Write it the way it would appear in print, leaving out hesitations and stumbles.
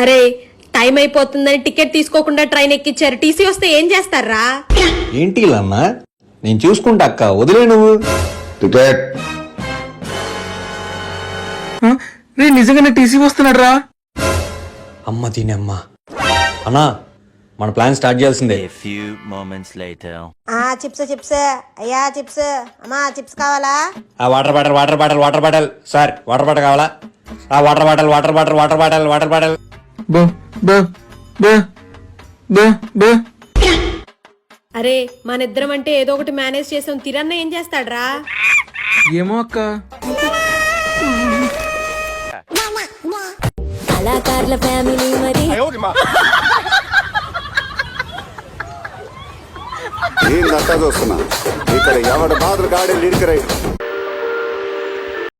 అరే టైం అయిపోతుందని టికెట్ తీసుకోకుండా ట్రైన్ ఎక్కిచ్చారు. టీసీ వస్తే ఏం చేస్తారా? ఏంటి ఇలా అన్నా? నేను చూసుకుంటా అక్క, వదిలే నువ్వు. టికెట్ రే నిజంగానే టీసీ వస్తున్నాడు రా. అమ్మ దీనమ్మ. అన్నా మన ప్లాన్ స్టార్ట్ చేయాల్సిందే. A few moments later. Chips అయ్యా చిప్స్ అమ్మా చిప్స్ కావాలా? ఆ water bottle sir, water bottle కావాలా? ఆ వాటర్ బాటిల్. బో బో బో బో బో. అరే మనిద్దరం అంటే ఏదో ఒకటి మేనేజ్ చేసాం. తిరన్న ఏం చేస్తాడ్రా? ఏమో అక్క. కళాకారుల ఫ్యామిలీ మరి. ఏంటంతా చూస్తున్నా ఇక్కడ ఎవడు మాదిరి గాడి లీడ్కరై